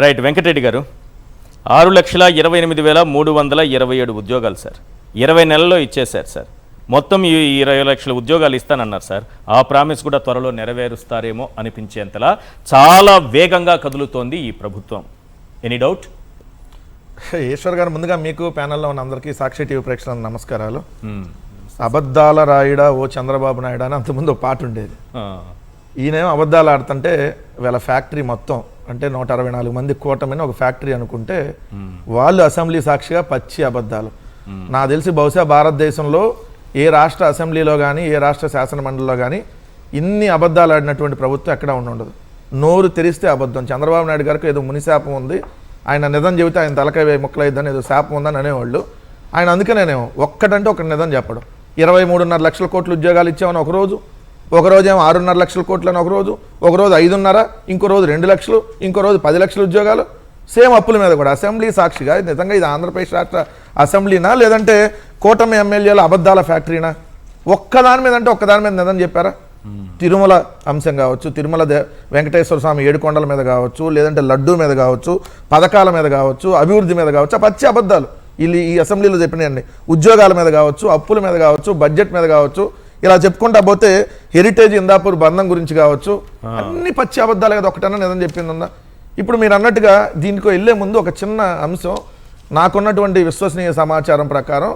Right Venkatareddy గారు, 6,28,327 ఉద్యోగాలు sir 20 నెలల్లో ఇచ్చేశారు సార్. మొత్తం ఈ 20 లక్షల ఉద్యోగాలు ఇస్తానన్నారు సార్. ఆ ప్రామిస్ కూడా త్వరలో నెరవేరుస్తారేమో అనిపించేంతలా చాలా వేగంగా కదులుతోంది ఈ ప్రభుత్వం. Any doubt? ఈశ్వర్ గారు, ముందుగా మీకు ప్యానెల్లో ఉన్న అందరికీ సాక్షి టీవీ ప్రేక్షకులకు నమస్కారాలు. అబద్ధాల రాయుడా ఓ చంద్రబాబు నాయుడు అని అంతకుముందు ఒక పాట ఉండేది. ఈయనేమో అబద్ధాలు ఆడుతుంటే వీళ్ళ ఫ్యాక్టరీ మొత్తం అంటే 164 మంది కూటమిని ఒక ఫ్యాక్టరీ అనుకుంటే వాళ్ళు అసెంబ్లీ సాక్షిగా పచ్చి అబద్ధాలు. నాకు తెలిసి బహుశా భారతదేశంలో ఏ రాష్ట్ర అసెంబ్లీలో కానీ ఏ రాష్ట్ర శాసనమండలిలో కానీ ఇన్ని అబద్ధాలు ఆడినటువంటి ప్రభుత్వం ఎక్కడ ఉండదు. నోరు తెరిస్తే అబద్ధం. చంద్రబాబు నాయుడు గారికి ఏదో మునిశాపం ఉంది, ఆయన నిజం చెబితే ఆయన తలకాయ ముక్కలైద్దని ఏదో శాపం ఉందని అనేవాళ్ళు. ఆయన అందుకనేమో ఒక్కటంటే ఒక నిజం చెప్పడం. 23.5 లక్షల కోట్ల ఉద్యోగాలు ఇచ్చామని ఒకరోజు ఏమో 6.5 లక్షల కోట్లు అని ఒకరోజు 5.5, ఇంకో రోజు 2 లక్షలు, ఇంకో రోజు 10 లక్షల ఉద్యోగాలు. సేమ్ అప్పుల మీద కూడా అసెంబ్లీ సాక్షిగా నిజంగా ఇది ఆంధ్రప్రదేశ్ రాష్ట్ర అసెంబ్లీనా లేదంటే కూటమి ఎమ్మెల్యేల అబద్ధాల ఫ్యాక్టరీనా? ఒక్కదాని మీద అంటే ఒక్కదాని మీద నిజం చెప్పారా? తిరుమల అంశం కావచ్చు, తిరుమల వెంకటేశ్వర స్వామి 7 కొండల మీద కావచ్చు, లేదంటే లడ్డూ మీద కావచ్చు, పథకాల మీద కావచ్చు, అభివృద్ధి మీద కావచ్చు, పచ్చి అబద్ధాలు వీళ్ళు ఈ అసెంబ్లీలో చెప్పినాయండి. ఉద్యోగాల మీద కావచ్చు, అప్పుల మీద కావచ్చు, బడ్జెట్ మీద కావచ్చు, ఇలా చెప్పుకుంటా పోతే హెరిటేజ్ ఇందాపూర్ బంధం గురించి కావచ్చు, అన్ని పచ్చి అబద్ధాలు కదా, ఒకటన్నా నిజం చెప్పిందన్నా. ఇప్పుడు మీరు అన్నట్టుగా దీనికి వెళ్ళే ముందు ఒక చిన్న అంశం, నాకున్నటువంటి విశ్వసనీయ సమాచారం ప్రకారం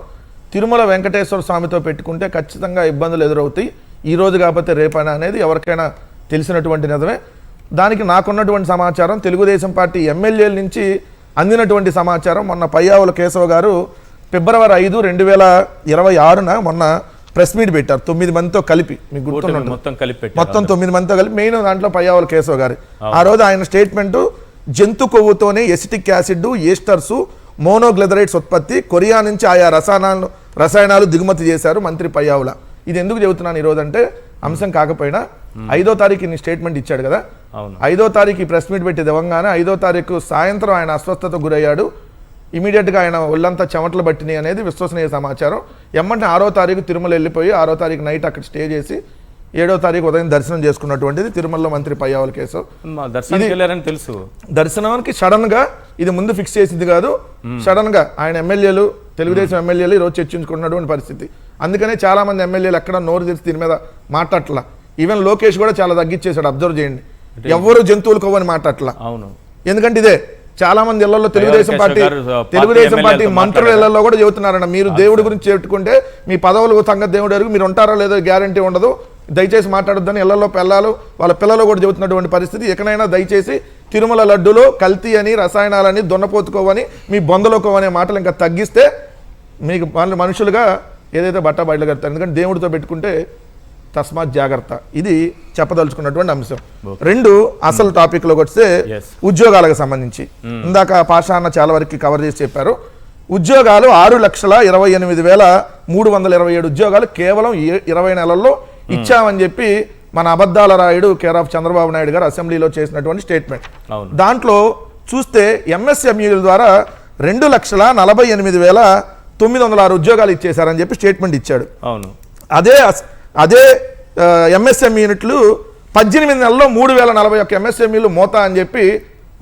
తిరుమల వెంకటేశ్వర స్వామితో పెట్టుకుంటే ఖచ్చితంగా ఇబ్బందులు ఎదురవుతాయి, ఈ రోజు కాకపోతే రేపైనా అనేది ఎవరికైనా తెలిసినటువంటి నిజమే. దానికి నాకున్నటువంటి సమాచారం తెలుగుదేశం పార్టీ ఎమ్మెల్యేల నుంచి అందినటువంటి సమాచారం. మొన్న పయ్యావుల కేశవ గారు ఫిబ్రవరి 5, 2026 మొన్న ప్రెస్ మీట్ పెట్టారు 9 మందితో కలిపి. మీకు గుర్తుంటుంది, మొత్తం 9 మందితో కలిపి. మెయిన్ దాంట్లో పయ్యావుల కేశవ గారి ఆ రోజు ఆయన స్టేట్మెంటు, జంతు కొవ్వుతోనే ఎసిటిక్ యాసిడ్, ఈస్టర్సు, మోనోగ్లిజరైడ్స్ ఉత్పత్తి, కొరియా నుంచి ఆయా రసాయనాలు దిగుమతి చేశారు మంత్రి పయ్యావుల. ఇది ఎందుకు చెబుతున్నాను ఈరోజు అంటే, అంశం కాకపోయినా 5వ తారీఖు ఇన్ని స్టేట్మెంట్ ఇచ్చాడు కదా, 5వ తారీఖు ఈ ప్రెస్ మీట్ పెట్టి ఇవ్వగానే 5వ తారీఖు సాయంత్రం ఆయన అస్వస్థతకు గురయ్యాడు. ఇమీడియట్గా ఆయన ఒళ్ళంతా చెమటలు పట్టినాయి అనేది విశ్వసనీయ సమాచారం. ఎమ్మంటే 6వ తారీఖు తిరుమల వెళ్ళిపోయి 6వ తారీఖు నైట్ అక్కడ స్టే చేసి 7వ తారీఖు ఉదయం దర్శనం చేసుకున్నటువంటిది తిరుమలలో మంత్రి పయ్యావుల కేశవ్. తెలుసు దర్శనానికి సడన్ గా, ఇది ముందు ఫిక్స్ చేసింది కాదు, సడన్ గా ఆయన ఎమ్మెల్యేలు, తెలుగుదేశం ఎమ్మెల్యేలు ఈరోజు చర్చించుకున్నటువంటి పరిస్థితి. అందుకనే చాలా మంది ఎమ్మెల్యేలు ఎక్కడ నోరు తెరిచి దీని మీద మాట్లాడట్లా. ఈవెన్ లోకేష్ కూడా చాలా తగ్గించేశాడు, అబ్జర్వ్ చేయండి. ఎవరు జంతువులు కొవ్వని మాట్లాడట్లా. ఎందుకంటే ఇదే చాలా మంది ఇళ్లలో తెలుగుదేశం పార్టీ మంత్రుల ఇళ్లలో కూడా చెబుతున్నారన్న, మీరు దేవుడి గురించి చెప్పుకుంటే మీ పదవులు సంగతి దేవుడు ఎరుగు, మీరు ఉంటారో లేదో గ్యారంటీ ఉండదు, దయచేసి మాట్లాడొద్దని ఇళ్లలో వాళ్ళ పిల్లలు కూడా చెబుతున్నటువంటి పరిస్థితి. ఎక్కడైనా దయచేసి తిరుమల లడ్డులో కల్తీ అని, రసాయనాలని, దున్నపోతుకోవని, మీ బొందలోకోవనే మాటలు ఇంకా తగ్గిస్తే మీకు మనుషులుగా ఏదైతే బట్టబయలు కడతారు. ఎందుకంటే దేవుడితో పెట్టుకుంటే తస్మాత్ జాగ్రత్త. ఇది చెప్పదలుచుకున్నటువంటి అంశం. 2 అసలు టాపిక్లోకి వస్తే ఉద్యోగాలకు సంబంధించి ఇందాక పాషాన్న చాలా వరకు కవర్ చేసి చెప్పారు. ఉద్యోగాలు 6,28,327 ఉద్యోగాలు కేవలం 20 నెలల్లో ఇచ్చామని చెప్పి మన అబద్ధాల రాయుడు కేర్ ఆఫ్ చంద్రబాబు నాయుడు గారు అసెంబ్లీలో చేసినటువంటి స్టేట్మెంట్. దాంట్లో చూస్తే ఎంఎస్ఎంఈల ద్వారా 2,48,906 ఉద్యోగాలు ఇచ్చేశారని చెప్పి స్టేట్మెంట్ ఇచ్చాడు. అదే ఎంఎస్ఎంఈ యూనిట్లు 18 నెలల్లో 3,041 ఎంఎస్ఎంఈలు మోతా అని చెప్పి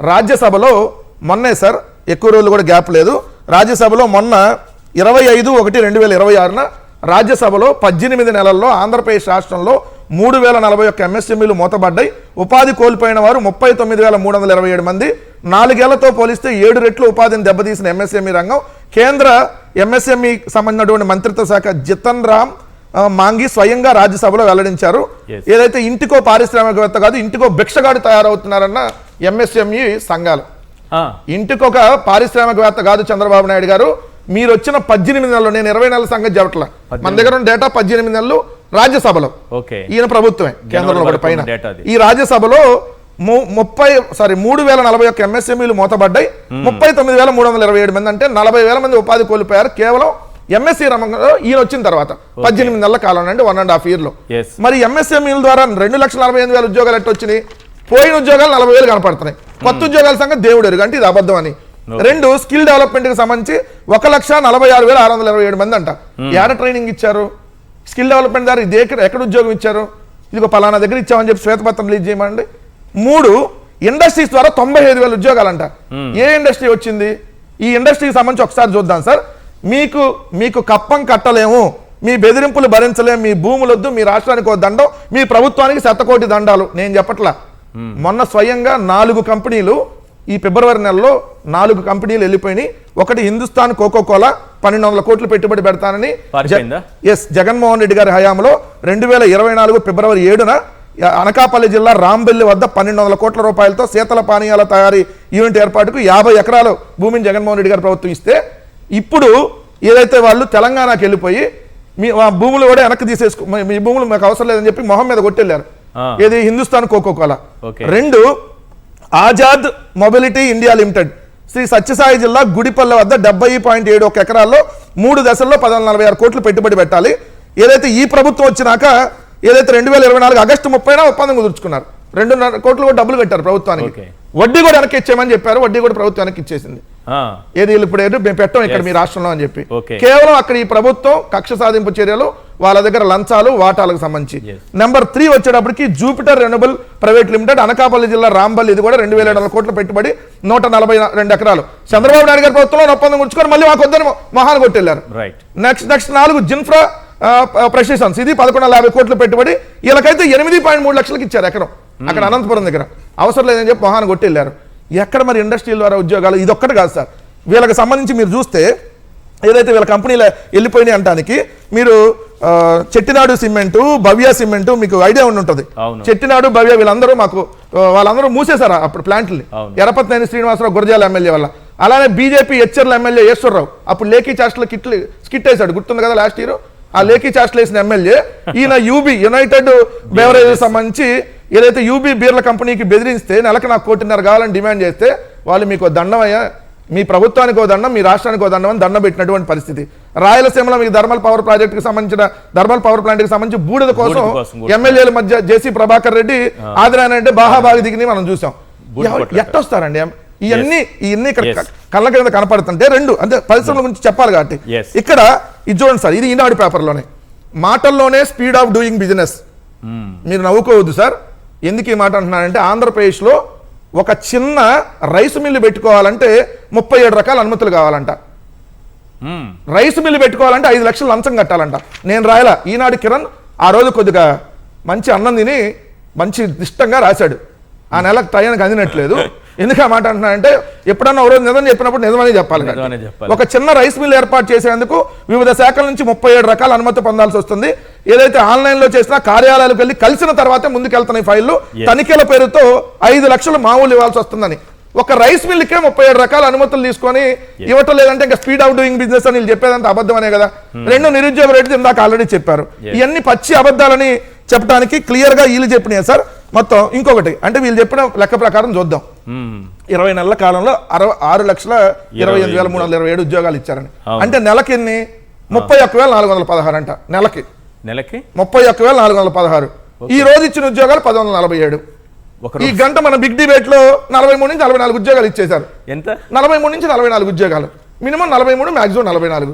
రాజ్యసభలో మొన్నే, సార్ ఎక్కువ రోజులు కూడా గ్యాప్ లేదు, రాజ్యసభలో మొన్న 25/1/2026 రాజ్యసభలో 18 నెలల్లో ఆంధ్రప్రదేశ్ రాష్ట్రంలో 3,041 ఎంఎస్ఎంఈలు మూతబడ్డాయి. ఉపాధి కోల్పోయిన వారు 39,327 మంది. 4 ఏళ్లతో పోలిస్తే 7 రెట్లు ఉపాధిని దెబ్బతీసిన ఎంఎస్ఎంఈ రంగం. కేంద్ర ఎంఎస్ఎంఈ సంబంధించినటువంటి మంత్రిత్వ శాఖ జితన్ రామ్ మాంగి స్వయంగా రాజ్యసభలో వెల్లడించారు. ఏదైతే ఇంటికో పారిశ్రామికవేత్త కాదు, ఇంటికో భిక్షగాడు తయారవుతున్నారన్న ఎంఎస్ఎంఈ సంఘాలు. ఇంటికొక పారిశ్రామికవేత్త కాదు చంద్రబాబు నాయుడు గారు, మీరు వచ్చిన 18 నెలలు, నేను 20 నెలల సంగతి చెప్పట్ల, మన దగ్గర ఉన్న డేటా 18 నెలలు రాజ్యసభలో, ఈయన ప్రభుత్వమే కేంద్రంలో కూడా పైన. ఈ రాజ్యసభలో 3,041 ఎంఎస్ఎంఈలు మూతబడ్డాయి. 39,327 మంది అంటే 40,000 మంది ఉపాధి కోల్పోయారు కేవలం ఎంఎస్సీ రంగంలో ఈయన వచ్చిన తర్వాత 18 నెలల కాలం అంటే 1.5 years లో. మరి ఎంఎస్ఎంఈల ద్వారా 2,48,000 ఉద్యోగాలు ఎట్టు వచ్చినాయి? పోయిన ఉద్యోగాలు 40,000 కనపడుతున్నాయి. కొత్త ఉద్యోగాల సంగతి దేవుడు ఎరుగు అంటే ఇది అబద్ధం అని. 2 స్కిల్ డెవలప్మెంట్ కి సంబంధించి 1,46,627 మంది అంట. ఏడ ట్రైనింగ్ ఇచ్చారు? స్కిల్ డెవలప్మెంట్ ద్వారా ఇది ఎక్కడ ఉద్యోగం ఇచ్చారు? ఇదిగో పలానా దగ్గర ఇచ్చామని చెప్పి శ్వేతపత్రం రిలీజ్ చేయమండి. 3 ఇండస్ట్రీస్ ద్వారా 95,000 ఉద్యోగాలంట. ఏ ఇండస్ట్రీ వచ్చింది? ఈ ఇండస్ట్రీకి సంబంధించి ఒకసారి చూద్దాం సార్. మీకు కప్పం కట్టలేము, మీ బెదిరింపులు భరించలేము, మీ భూములొద్దు, మీ రాష్ట్రానికి ఒక దండం, మీ ప్రభుత్వానికి 100 కోటి దండాలు. నేను చెప్పట్లా, మొన్న స్వయంగా 4 కంపెనీలు ఈ ఫిబ్రవరి నెలలో 4 కంపెనీలు వెళ్ళిపోయినాయి. ఒకటి హిందుస్థాన్ కోకోకోలా 1200 కోట్లు పెట్టుబడి పెడతానని జగన్మోహన్ రెడ్డి గారి హయాంలో 2024 ఫిబ్రవరి 7న అనకాపల్లి జిల్లా రాంబెల్లి వద్ద 1200 కోట్ల రూపాయలతో శీతల పానీయాల తయారీ యూనిట్ ఏర్పాటుకు 50 ఎకరాలు భూమిని జగన్మోహన్ రెడ్డి గారు ప్రభుత్వం ఇస్తే, ఇప్పుడు ఏదైతే వాళ్ళు తెలంగాణకి వెళ్ళిపోయి మీ భూములు కూడా వెనక్కి తీసేసుకో, మీ భూములు మాకు అవసరం లేదని చెప్పి మొహం మీద కొట్టెళ్ళారు. ఏది? Hindustan Coca Cola. 2 Azad mobility India limited Shri Sathya Sai జిల్లా గుడిపల్లె వద్ద 70.71 ఎకరాల్లో 3 దశల్లో 146 కోట్లు పెట్టుబడి పెట్టాలి. ఏదైతే ఈ ప్రభుత్వం వచ్చినాక ఏదైతే 2024 ఆగస్టు 30న ఒప్పందం కుదుర్చుకున్నారు, 2.5 కోట్లు కూడా డబ్బులు కట్టారు ప్రభుత్వానికి. వడ్డీ కూడా వెనక్కి ఇచ్చేయమని చెప్పారు, వడ్డీ కూడా ప్రభుత్వం వెనక్కి ఇచ్చేసింది. ఏది ఇప్పుడు మేము పెట్టాం ఇక్కడ మీ రాష్ట్రంలో అని చెప్పి. కేవలం అక్కడ ఈ ప్రభుత్వం కక్ష సాధింపు చర్యలు, వాళ్ళ దగ్గర లంచాలు, వాటాలకు సంబంధించి. నెంబర్ 3 వచ్చేటప్పటికి Jupiter renewable private limited Anakapalli జిల్లా రాంబల్, ఇది కూడా 2,700 కోట్ల పెట్టుబడి 142 ఎకరాలు. చంద్రబాబు నాయుడు గారి ప్రభుత్వంలో ఒప్పందం గుర్చుకొని మళ్ళీ మాకు వద్దని మహాన్ కొట్టెళ్ళారు. నెక్స్ట్ 4 జిన్ఫ్రా ప్రెసిషన్స్, ఇది 1150 కోట్లు పెట్టుబడి, వీళ్ళకైతే 8.3 లక్షలకి ఇచ్చారు ఎకరం అక్కడ అనంతపురం దగ్గర. అవసరం లేదని చెప్పి మహాన్ కొట్టెళ్ళారు. ఎక్కడ మరి ఇండస్ట్రీల ద్వారా ఉద్యోగాలు? ఇది ఒక్కటి కాదు సార్. వీళ్ళకి సంబంధించి మీరు చూస్తే ఏదైతే వీళ్ళ కంపెనీలు వెళ్ళిపోయినాయి అంటానికి, మీరు చెట్టినాడు సిమెంటు, భవ్య సిమెంటు, మీకు ఐడియా ఉండి ఉంటుంది. చెట్టినాడు, భవ్య వీళ్ళందరూ వాళ్ళందరూ మూసేశారు అప్పుడు ప్లాంట్లు. ఎరపతినేని శ్రీనివాసరావు గురజాల ఎమ్మెల్యే వల్ల. అలానే బీజేపీ హెచ్చర్ల ఎమ్మెల్యే ఈశ్వరరావు అప్పుడు లేఖీ చాస్టల స్కిట్ వేశాడు, గుర్తుంది కదా లాస్ట్ ఇయర్. ఆ లేఖీ చాస్టలు వేసిన ఎమ్మెల్యే ఈయన యూబీ యునైటెడ్ బెవరేజెస్ సంబంధించి ఏదైతే యూబీ బీర్ల కంపెనీకి బెదిరిస్తే నెలకు నాకు 1.5 కోటి కావాలని డిమాండ్ చేస్తే వాళ్ళు మీకు దండం అయ్యా, మీ ప్రభుత్వానికి ఓ దండం, మీ రాష్ట్రానికి ఓ దండం అని దండం పెట్టినటువంటి పరిస్థితి. రాయలసీమలో మీకు థర్మల్ పవర్ ప్రాజెక్టుకి సంబంధించిన థర్మల్ పవర్ ప్లాంట్కి సంబంధించి బూడిద కోసం ఎమ్మెల్యేల మధ్య జేసీ ప్రభాకర్ రెడ్డి ఆదిరానంటే బాహాబాగి దిగిని మనం చూసాం. ఎట్టొస్తారండి ఇవన్నీ ఇక్కడ కళ్ళ కింద కనపడుతుంటే? 2 అంటే పరిశ్రమల గురించి చెప్పాలి కాబట్టి ఇక్కడ ఇది చూడండి సార్, ఇది ఈనాడు పేపర్లోనే, మాటల్లోనే స్పీడ్ ఆఫ్ డూయింగ్ బిజినెస్. మీరు నవ్వుకోవద్దు సార్, ఎందుకు ఈ మాట అంటున్నానంటే ఆంధ్రప్రదేశ్లో ఒక చిన్న రైస్ మిల్లు పెట్టుకోవాలంటే 37 రకాల అనుమతులు కావాలంట. రైస్ మిల్లు పెట్టుకోవాలంటే 5 లక్షలు లంచం కట్టాలంట. నేను రాయలా, ఈనాడు కిరణ్ ఆ రోజు కొద్దిగా మంచి అన్నం తిని మంచి ఇష్టంగా రాశాడు. ఆ నెలకు టయానికి అందినట్లేదు. ఎందుకు ఆ మాట అంటున్నానంటే ఎప్పుడన్నా ఒక రోజు నిజం చెప్పినప్పుడు నిజమని చెప్పాలి. ఒక చిన్న రైస్ మిల్ ఏర్పాటు చేసేందుకు వివిధ శాఖల నుంచి 37 రకాల అనుమతి పొందాల్సి వస్తుంది. ఏదైతే ఆన్లైన్ లో చేసినా కార్యాలయాలకు వెళ్ళి కలిసిన తర్వాతే ముందుకెళ్తున్న ఫైళ్లు తనిఖీల పేరుతో 5 లక్షలు మామూలు ఇవ్వాల్సి వస్తుందని. ఒక రైస్ మిల్కే 37 రకాల అనుమతులు తీసుకొని ఇవ్వటం లేదంటే ఇంకా స్పీడ్ ఆఫ్ డూయింగ్ బిజినెస్ అని చెప్పేదంతా అబద్ధమనే కదా. 2 నిరుద్యోగ రేటు ఇందాక ఆల్రెడీ చెప్పారు. ఇవన్నీ పచ్చి అబద్ధాలని చెప్పడానికి క్లియర్ గా వీళ్ళు చెప్పినాయి సార్. మొత్తం ఇంకొకటి అంటే వీళ్ళు చెప్పిన లెక్క ప్రకారం చూద్దాం, 20 నెలల కాలంలో 6,28,327 ఉద్యోగాలు ఇచ్చారని. అంటే నెలకి ఎన్ని? 31,416 అంట. నెలకి 31,416. ఈ రోజు ఇచ్చిన ఉద్యోగాలు 1,147. ఈ గంట మన బిగ్ డిబేట్ లో 43 నుంచి 44 ఉద్యోగాలు ఇచ్చేశారు. ఎంత? 43 నుంచి 44 ఉద్యోగాలు. Minimum 43, maximum 44.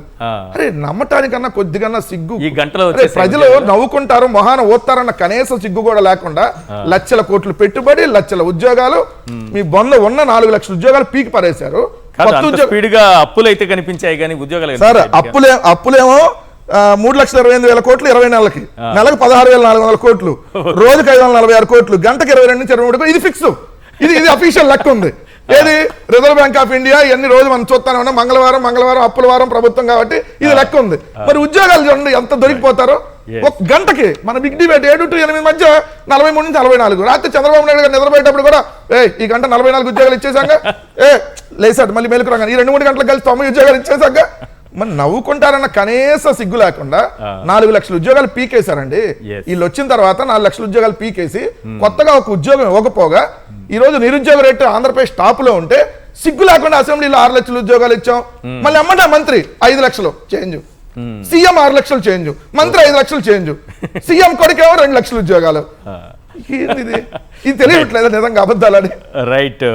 అరే నమ్మటానికన్నా కొద్దిగా సిగ్గు. ఈ గంటలో ప్రజలు నవ్వుకుంటారు, మొహాన ఓస్తారన్న కనీసం సిగ్గు కూడా లేకుండా లక్షల కోట్లు పెట్టుబడి, లక్షల ఉద్యోగాలు, మీ బొంద ఉన్న 4 లక్షల ఉద్యోగాలు పీకి పరేశారు. అప్పులు అయితే కనిపించాయి కానీ ఉద్యోగాలు సార్ అప్పులేమో 3,28,000 కోట్లు 20 నెలలకి, నెలకు 16,400 కోట్లు, రోజుకి 546 కోట్లు, గంటకి 22 నుంచి 23 కోట్లు. ఇది ఫిక్స్, ఇది అఫీషియల్ లెక్క ఉంది. ఏది? రిజర్వ్ బ్యాంక్ ఆఫ్ ఇండియా ఎన్ని రోజు మనం చూస్తానే ఉన్నాం. మంగళవారం అప్పుల వారం ప్రభుత్వం కాబట్టి ఇది లెక్క ఉంది. మరి ఉద్యోగాలు చూడండి ఎంత దొరికిపోతారో. ఒక గంటకి మన బిగ్ డిబేట్ 7 to 8 మధ్య 43 నుంచి 44. రాత్రి చంద్రబాబు నాయుడు గారు నిద్రపోయేటప్పుడు కూడా ఈ గంట 44 ఉద్యోగాలు ఇచ్చేసాక లేసాడు మళ్ళీ మేలుకు రాగానే ఈ 2-3 గంటలకు కలిసి 90 ఉద్యోగాలు ఇచ్చేసాక మరి నవ్వుకుంటారన్న కనీస సిగ్గు లేకుండా 4 లక్షల ఉద్యోగాలు పీకేశారండి. వీళ్ళు వచ్చిన తర్వాత 4 లక్షల ఉద్యోగాలు పీకేసి కొత్తగా ఒక ఉద్యోగం ఇవ్వకపోగా ఈ రోజు నిరుద్యోగ రేటు ఆంధ్రప్రదేశ్ టాప్ లో ఉంటే సిగ్గు లేకుండా అసెంబ్లీలో 6 లక్షల ఉద్యోగాలు ఇచ్చాం. మళ్ళీ అమ్మంటే మంత్రి 5 లక్షలు చేంజ్, సీఎం 6 లక్షలు చేంజ్, మంత్రి 5 లక్షలు చేంజ్, సీఎం కొడుకేమో 2 లక్షల ఉద్యోగాలు. ఇది తెలియట్లేదు నిజంగా అబద్ధాలని. రైట్.